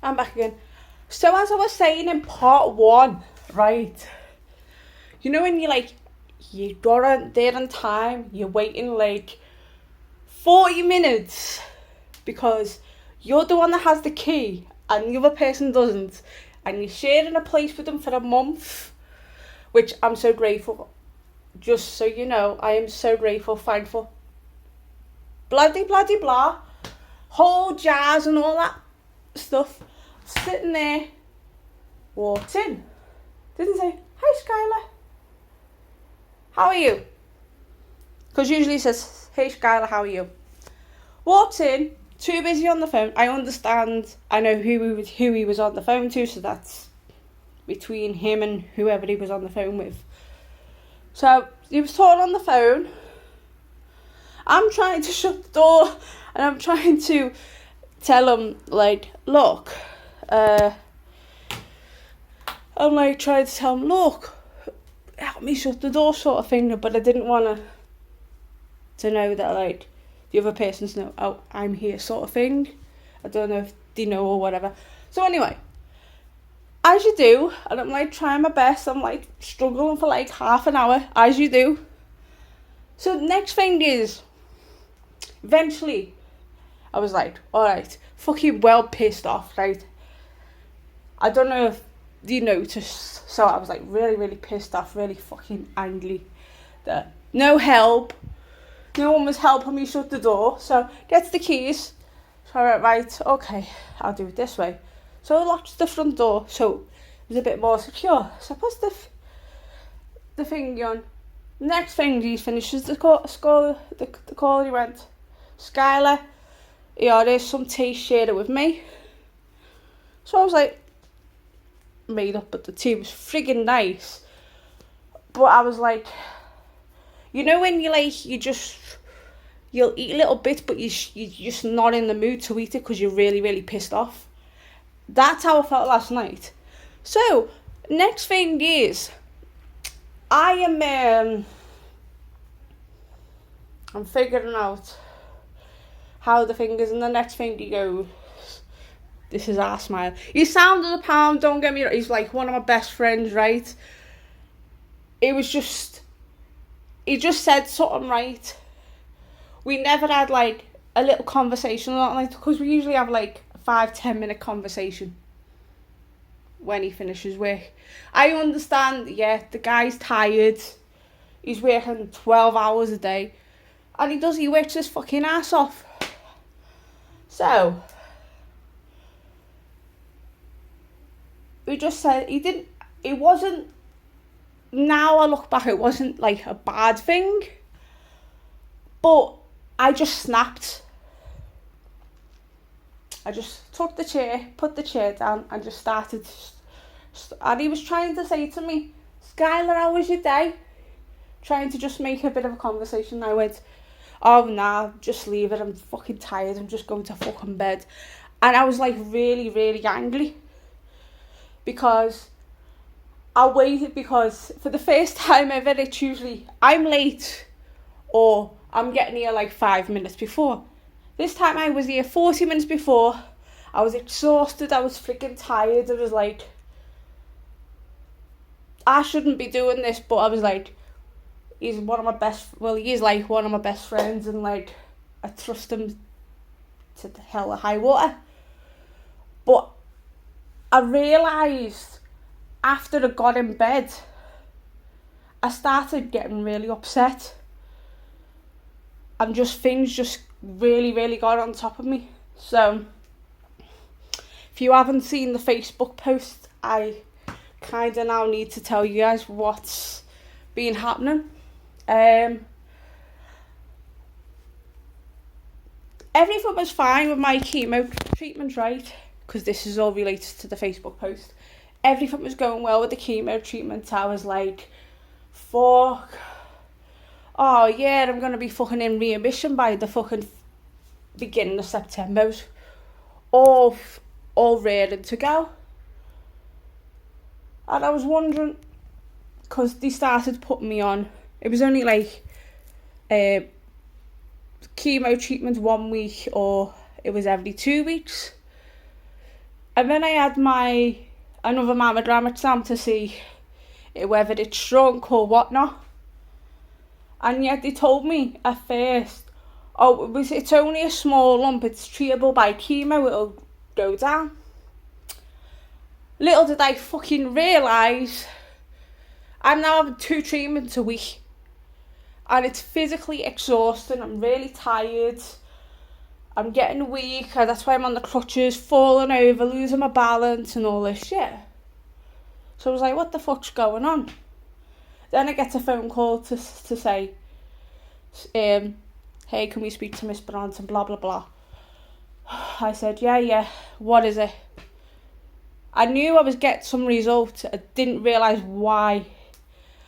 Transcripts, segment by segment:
I'm back again. So as I was saying in part 1, right, you know when you got there on time, you're waiting like 40 minutes because you're the one that has the key and the other person doesn't, and you're sharing a place with them for a month, which I'm so grateful for. Just so you know, I am so grateful, thankful. Bloody blah. Whole jars and all that stuff. Sitting there, walked in. Didn't say, "Hi Skylar, how are you?" Because usually it says, "Hey Skylar, how are you?" Walked in, too busy on the phone. I understand, I know who he was on the phone to, so that's between him and whoever he was on the phone with. So he was talking on the phone. I'm trying to shut the door and I'm trying to tell him, like, look, I'm like trying to tell him, look, help me shut the door sort of thing, but I didn't want to know that, like, the other person's know, oh, I'm here sort of thing. I don't know if they know or whatever. So anyway, as you do, and I'm like trying my best, I'm like struggling for like half an hour, as you do. So next thing is, eventually, I was like, alright, fucking well pissed off, right? I don't know if you noticed, so I was like really, really pissed off, really fucking angry that no help, no one was helping me shut the door. So gets the keys, so I went, right, okay, I'll do it this way. So I locked the front door, so it was a bit more secure. So I put the thing on. Next thing, he finishes the call, he went, Skylar, yeah, there's some tea, share it with me. So I was like, made up, but the tea was friggin' nice. But I was like, you know when you like, you'll eat a little bit, but you're just not in the mood to eat it because you're really, really pissed off. That's how I felt last night. So, next thing is, I'm figuring out how the thing is, and the next thing he goes, this is our smile. He sounded a pound, don't get me wrong, he's like one of my best friends, right? It was just, he just said something right. We never had like a little conversation or nothing like, because we usually have like a 5-10 minute conversation when he finishes work. I understand, yeah, the guy's tired, he's working 12 hours a day, and he works his fucking ass off. So we just said, it wasn't, now I look back, it wasn't like a bad thing, but I just snapped. I just took the chair, put the chair down, and just started. And he was trying to say to me, Skylar, how was your day? Trying to just make a bit of a conversation. I went, oh nah, just leave it. I'm fucking tired. I'm just going to fucking bed. And I was like really, really angry. Because I waited, because for the first time ever, it's usually I'm late or I'm getting here like 5 minutes before. This time I was here 40 minutes before. I was exhausted. I was freaking tired. I was like, I shouldn't be doing this, but I was like, he is like one of my best friends, and like, I trust him to the hell of high water. But I realised after I got in bed, I started getting really upset. And things just really, really got on top of me. So, if you haven't seen the Facebook post, I kind of now need to tell you guys what's been happening. Everything was fine with my chemo treatment, right? Because this is all related to the Facebook post. Everything was going well with the chemo treatment. I was like, fuck. Oh yeah, I'm going to be fucking in remission by the fucking beginning of September. All ready to go. And I was wondering, because they started putting me on, it was only like chemo treatment 1 week, or it was every 2 weeks. And then I had another mammogram exam to see whether it shrunk or whatnot. And yet they told me at first, it's only a small lump, it's treatable by chemo, it'll go down. Little did I fucking realise I'm now having 2 treatments a week. And it's physically exhausting, I'm really tired. I'm getting weak, that's why I'm on the crutches, falling over, losing my balance and all this shit. So I was like, what the fuck's going on? Then I get a phone call to say, hey, can we speak to Miss Bronson, blah, blah, blah. I said, yeah, what is it? I knew I was getting some results. I didn't realise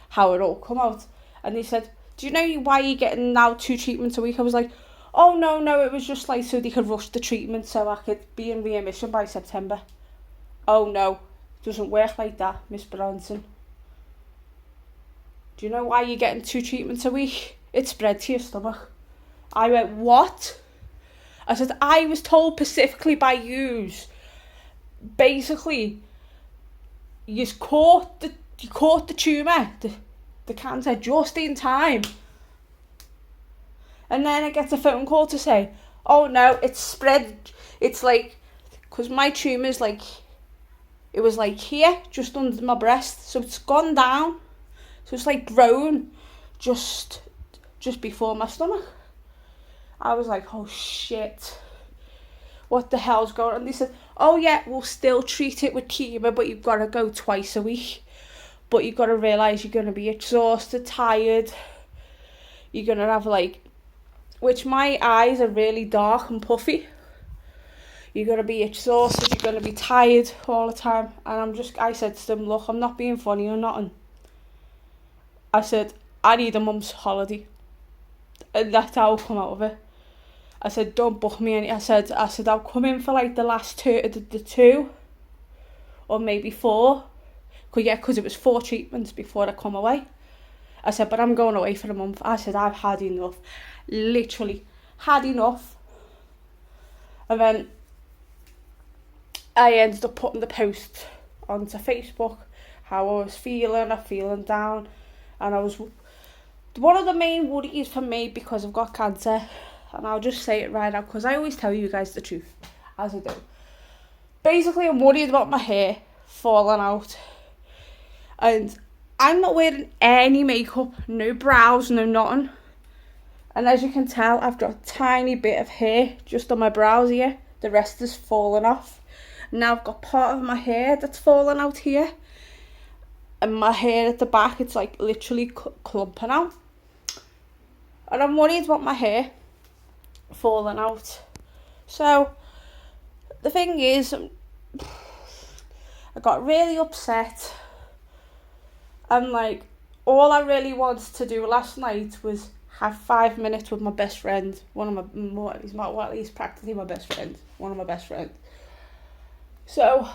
how it all come out. And they said, do you know why you're getting now 2 treatments a week? I was like, oh, no, it was just like so they could rush the treatment so I could be in remission by September. Oh, no, it doesn't work like that, Miss Bronson. Do you know why you're getting 2 treatments a week? It spread to your stomach. I went, what? I said, I was told specifically by yous, basically, you caught the tumour, the cancer just in time. And then I get a phone call to say, oh no, it's spread. It's like, because my tumour's like, it was like here, just under my breast. So it's gone down. So it's like grown just before my stomach. I was like, oh shit. What the hell's going on? And they said, oh yeah, we'll still treat it with chemo, but you've got to go twice a week. But you've got to realise you're going to be exhausted, tired. You're going to have which my eyes are really dark and puffy. You're going to be exhausted, you're going to be tired all the time. And I said to them, look, I'm not being funny or nothing. I said, I need a month's holiday. And that's how I'll come out of it. I said, don't book me any. I said, I'll come in for the last 2 or maybe 4. Because it was 4 treatments before I come away. I said, but I'm going away for a month. I said, I've had enough. Literally had enough. And then I ended up putting the post onto Facebook, how I was feeling down. And one of the main worries for me, because I've got cancer, and I'll just say it right now, because I always tell you guys the truth, as I do. Basically, I'm worried about my hair falling out. And I'm not wearing any makeup, no brows, no nothing. And as you can tell, I've got a tiny bit of hair just on my brows here. The rest is falling off. Now I've got part of my hair that's falling out here. And my hair at the back, it's literally clumping out. And I'm worried about my hair falling out. So, the thing is, I got really upset. And all I really wanted to do last night was have 5 minutes with my best friend. He's practically my best friend. One of my best friends. So,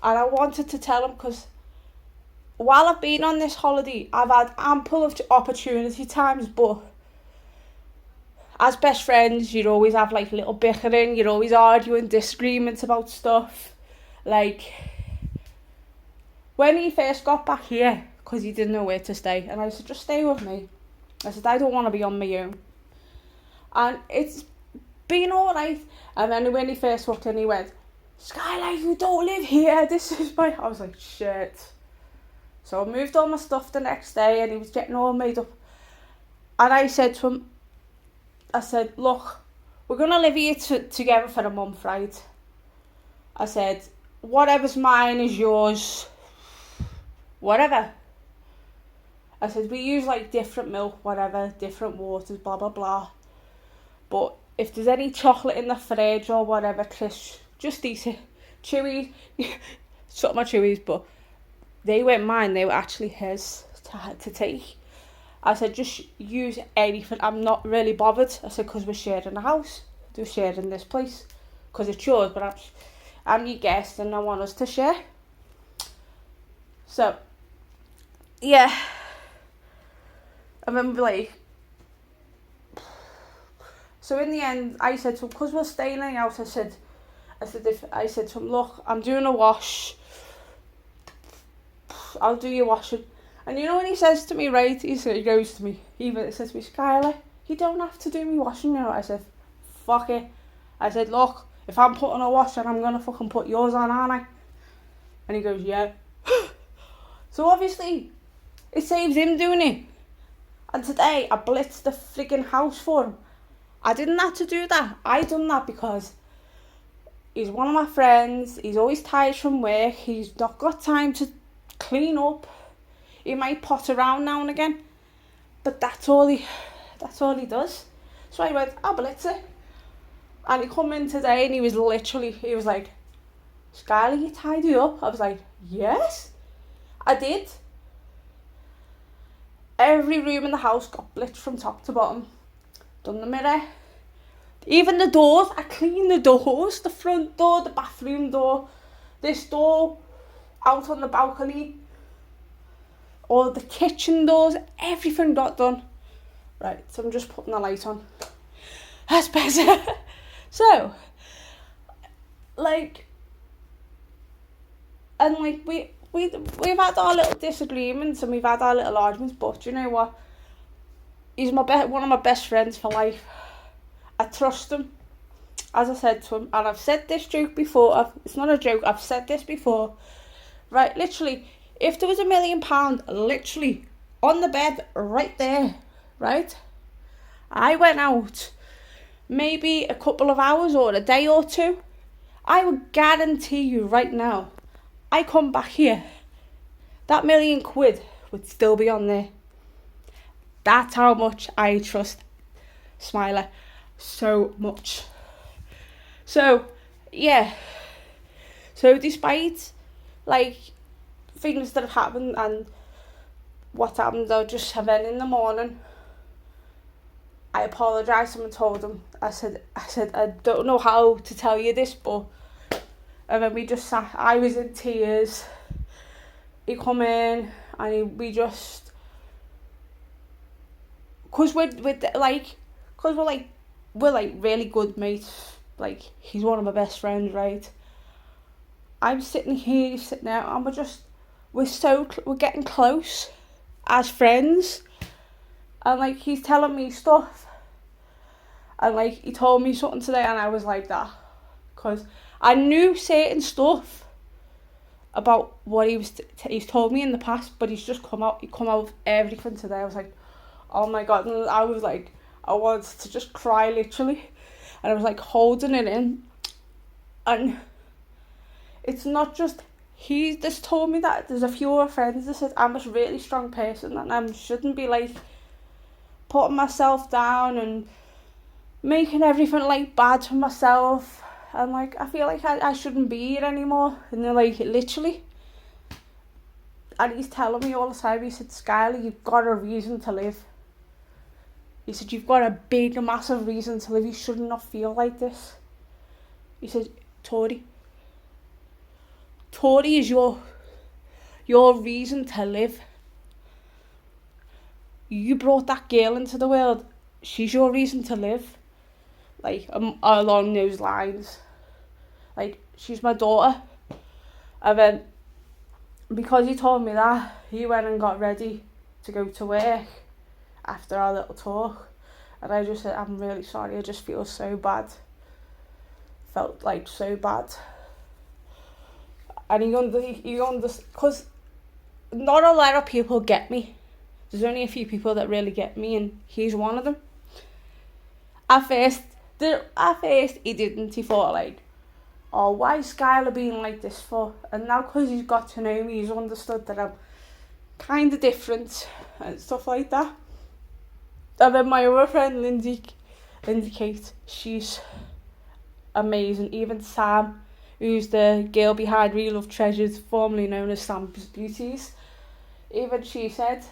and I wanted to tell him, because while I've been on this holiday, I've had ample of opportunity times, but as best friends, you'd always have little bickering, you're always arguing, disagreements about stuff. When he first got back here, because he didn't know where to stay, and I said, just stay with me. I said, I don't want to be on my own. And it's been alright. And then when he first walked in, he went, Skylar, you don't live here, this is my... I was like, shit. So I moved all my stuff the next day, and he was getting all made up. And I said to him, look, we're going to live here together for a month, right? I said, whatever's mine is yours. Whatever. I said, we use different milk, whatever, different waters, blah, blah, blah. But if there's any chocolate in the fridge or whatever, Chris, just eat it. Chewies, sort of my Chewies, but they weren't mine, they were actually his to take. I said, just use anything, I'm not really bothered. I said, because we're sharing a house, we're sharing this place. Because it's yours, but I'm your guest and I want us to share. So, yeah. I remember so in the end, I said, so because we're staying in the house, I said, I said to him, look, I'm doing a wash. I'll do your washing. And you know what he says to me, right? He goes to me, he says to me, Skylar, you don't have to do me washing now. I said, fuck it. I said, look, if I'm putting a wash on, I'm going to fucking put yours on, aren't I? And he goes, yeah. So obviously, it saves him doing it. And today, I blitzed the friggin' house for him. I didn't have to do that. I done that because he's one of my friends. He's always tired from work. He's not got time to clean up. He might pot around now and again. But that's all he does. So I went, I'll blitz it. And he come in today and he was like, Skylar, you tidy up? I was like, yes, I did. Every room in the house got blitzed from top to bottom. Done the mirror. Even the doors, I cleaned the doors. The front door, the bathroom door, this door, out on the balcony, all the kitchen doors, everything got done. Right, so I'm just putting the light on. That's better. So, like, and like we've had our little disagreements and we've had our little arguments, but you know what? He's one of my best friends for life. I trust him, as I said to him, and I've said this joke before. It's not a joke. I've said this before. Right, literally, if there was £1 million, literally on the bed right there, right? I went out maybe a couple of hours or a day or two. I would guarantee you right now, I come back here, that £1 million would still be on there. That's how much I trust Smiler. So much. So, yeah. So, despite, like, things that have happened and what happened, I just have been in the morning. I apologised and told him. I said, I don't know how to tell you this, but... And then we just sat, I was in tears. He come in and we just... Because we're really good mates. Like, he's one of my best friends, right? I'm sitting here, he's sitting there, and we're getting close as friends. And like, he's telling me stuff. And like, he told me something today and I was like that. Because I knew certain stuff about what he's told me in the past, but he come out with everything today. I was like, oh my God. And I was like, I wanted to just cry literally. And I was like holding it in. And it's not just, he just told me that. There's a few other friends that said I'm a really strong person and I shouldn't be like putting myself down and making everything like bad for myself. And like, I feel like I shouldn't be here anymore. And they're like, literally. And he's telling me all the time, he said, Skylar, you've got a reason to live. He said, you've got a big, massive reason to live. You should not feel like this. He said, Tori is your reason to live. You brought that girl into the world. She's your reason to live. Like, along those lines. Like, she's my daughter. And then, because he told me that, he went and got ready to go to work after our little talk. And I just said, I'm really sorry, I just feel so bad. Felt like so bad. And he because not a lot of people get me. There's only a few people that really get me, and he's one of them. At first he didn't. He thought like, oh, why is Skylar being like this for? And now because he's got to know me, he's understood that I'm kind of different and stuff like that. And then my other friend, Lindsay Kate, she's amazing. Even Sam, who's the girl behind Real Love Treasures, formerly known as Sam's Beauties, even she said,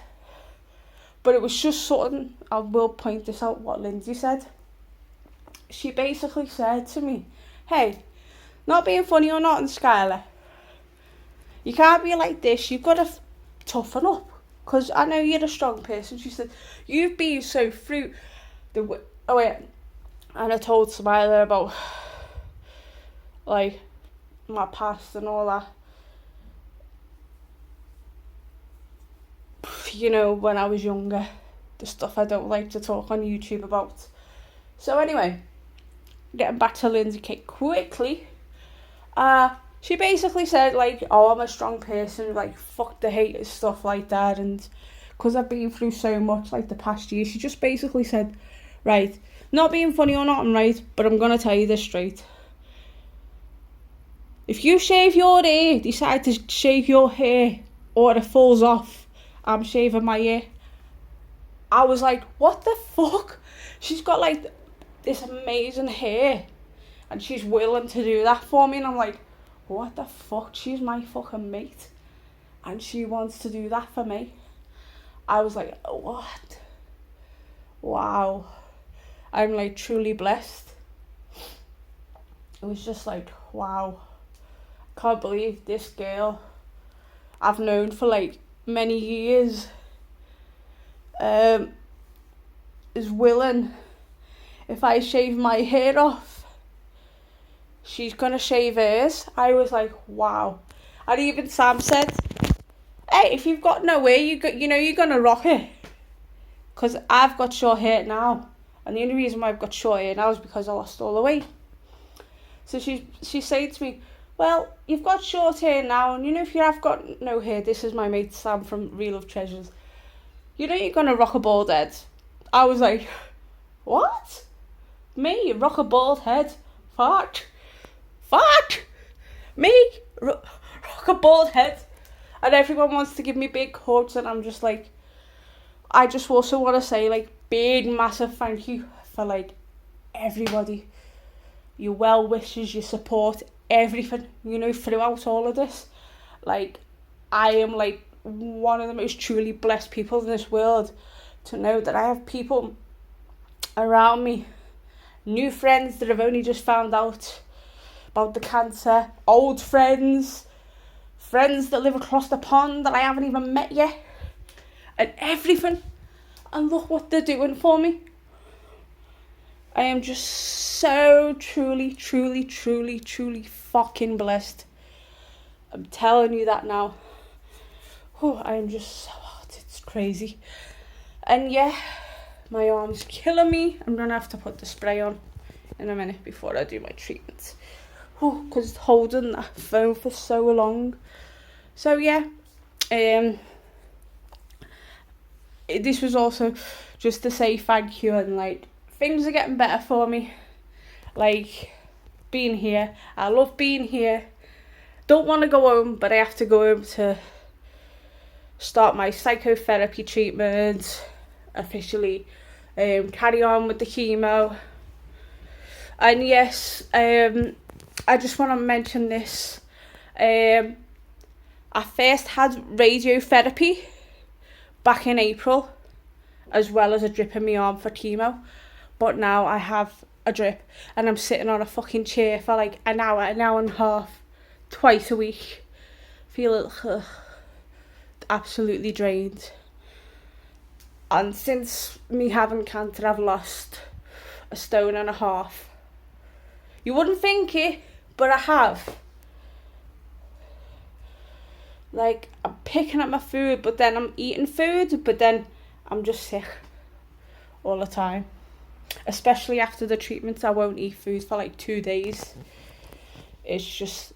but it was just something, I will point this out, what Lindsay said. She basically said to me, hey, not being funny or not, Skylar, you can't be like this, you've got to toughen up, because I know you're a strong person. She said, you've been so through and I told Smiler about like my past and all that. You know, when I was younger, the stuff I don't like to talk on YouTube about. So anyway, getting back to Lindsay Kate quickly. She basically said, like, oh, I'm a strong person, like, fuck the haters, stuff like that, and because I've been through so much, like, the past year, she just basically said, right, not being funny or not, I'm right, but I'm going to tell you this straight. If you shave your hair, decide to shave your hair, or it falls off, I'm shaving my hair. I was like, what the fuck? She's got, like, this amazing hair, and she's willing to do that for me, and I'm like, what the fuck? She's my fucking mate, and she wants to do that for me. I was like, what? Wow. I'm, like, truly blessed. It was just like, wow. Can't believe this girl I've known for, like, many years is willing, if I shave my hair off, she's gonna shave hers. I was like, wow. And even Sam said, hey, if you've got no hair, you're gonna rock it. Because I've got short hair now. And the only reason why I've got short hair now is because I lost all the weight. So she said to me, well, you've got short hair now, and if you have got no hair, this is my mate Sam from Real Love Treasures, you're gonna rock a bald head. I was like, what? Me, rock a bald head? Fuck. Me, rock a bald head? And everyone wants to give me big hugs, and I'm just like, I just also want to say, like, big, massive thank you for, like, everybody. Your well wishes, your support, everything, throughout all of this. Like, I am, like, one of the most truly blessed people in this world to know that I have people around me, new friends that have only just found out about the cancer, old friends that live across the pond that I haven't even met yet, and everything. And look what they're doing for me. I am just so truly fucking blessed. I'm telling you that now. Oh, I am just so hot. It's crazy. And yeah, my arm's killing me. I'm going to have to put the spray on in a minute before I do my treatment. Oh, because holding that phone for so long. So yeah, this was also just to say thank you, and like, things are getting better for me. Like, being here, I love being here. Don't want to go home, but I have to go home to start my psychotherapy treatment officially, carry on with the chemo. And yes, I just want to mention this. I first had radiotherapy back in April, as well as a drip in my arm for chemo. But now I have a drip, and I'm sitting on a fucking chair for like an hour and a half, twice a week. Feel absolutely drained. And since me having cancer, I've lost 1.5 stone. You wouldn't think it, but I have. Like, I'm picking up my food, but then I'm eating food, but then I'm just sick all the time. Especially after the treatments, I won't eat food for like 2 days. It's just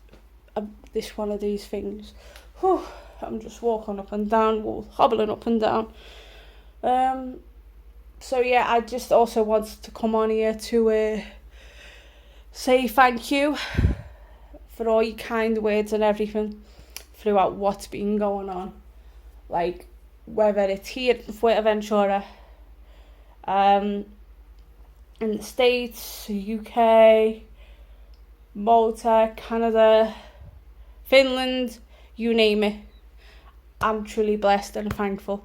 this one of these things. Whew, I'm just walking up and down, hobbling up and down. So yeah, I just also wanted to come on here to say thank you for all your kind words and everything throughout what's been going on. Like, whether it's here in Fuerteventura, in the States, UK, Malta, Canada, Finland, you name it. I'm truly blessed and thankful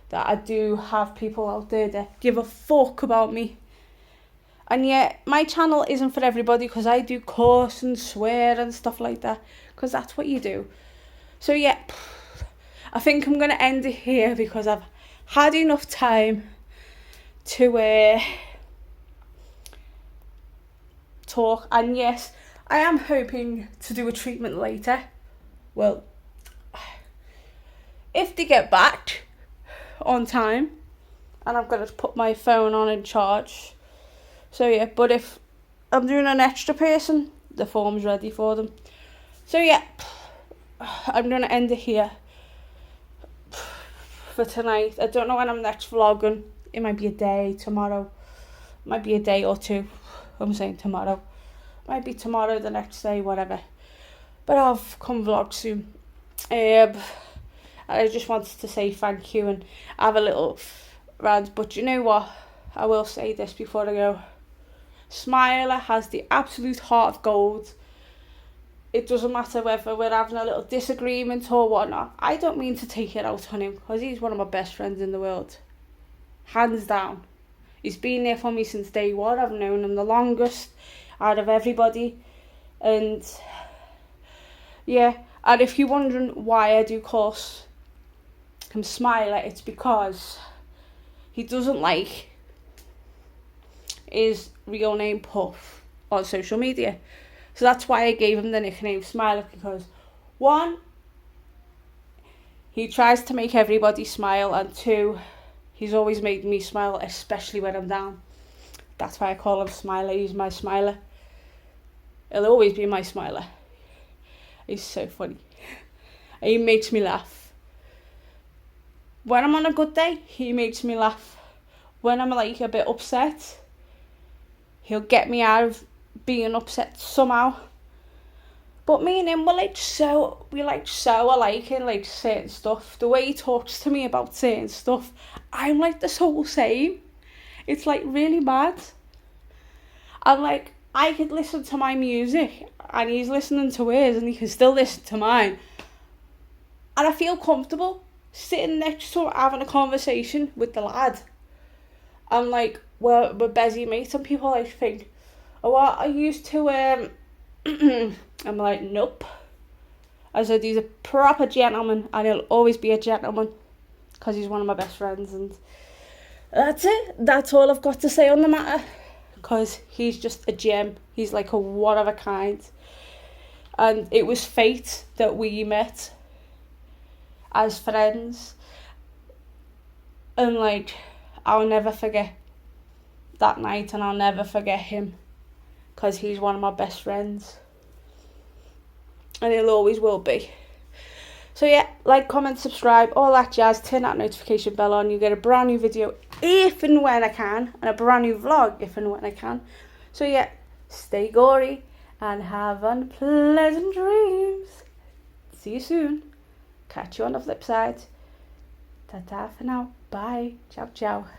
that I do have people out there that give a fuck about me. And yet, my channel isn't for everybody, because I do curse and swear and stuff like that, because that's what you do. So yeah, I think I'm going to end it here, because I've had enough time to talk. And yes, I am hoping to do a treatment later. Well, if they get back on time, and I've got to put my phone on in charge. So yeah, but if I'm doing an extra person, the form's ready for them. So yeah, I'm going to end it here for tonight. I don't know when I'm next vlogging. It might be a day tomorrow. It might be a day or two. I'm saying tomorrow. It might be tomorrow, the next day, whatever. But I'll come vlog soon. I just wanted to say thank you and have a little rant. But you know what? I will say this before I go. Smiler has the absolute heart of gold. It doesn't matter whether we're having a little disagreement or whatnot. I don't mean to take it out on him because he's one of my best friends in the world. Hands down. He's been there for me since day one. I've known him the longest out of everybody. And yeah, and if you're wondering why I do call him Smiler, it's because he doesn't like his real name Puff on social media. So that's why I gave him the nickname Smiler, because one, he tries to make everybody smile, and two, he's always made me smile, especially when I'm down. That's why I call him Smiler. He's my smiler. He'll always be my smiler. He's so funny. He makes me laugh. When I'm on a good day, he makes me laugh. When I'm like a bit upset, he'll get me out of being upset somehow. But me and him were like so alike in like certain stuff. The way he talks to me about certain stuff, I'm like the soul same. It's like really mad. And like I could listen to my music and he's listening to his and he can still listen to mine. And I feel comfortable sitting next to him having a conversation with the lad. And like we're busy mates, and people like think, oh, what I used to I'm like, nope. I said he's a proper gentleman and he'll always be a gentleman because he's one of my best friends, and that's it. That's all I've got to say on the matter, because he's just a gem. He's like a one of a kind, and it was fate that we met as friends, and like I'll never forget that night, and I'll never forget him, because he's one of my best friends and he'll always will be. So yeah, like, comment, subscribe, all that jazz. Turn that notification bell on. You get a brand new video if and when I can, and a brand new vlog if and when I can. So yeah, stay gory and have unpleasant dreams. See you soon. Catch you on the flip side. Ta-ta for now. Bye. Ciao, ciao.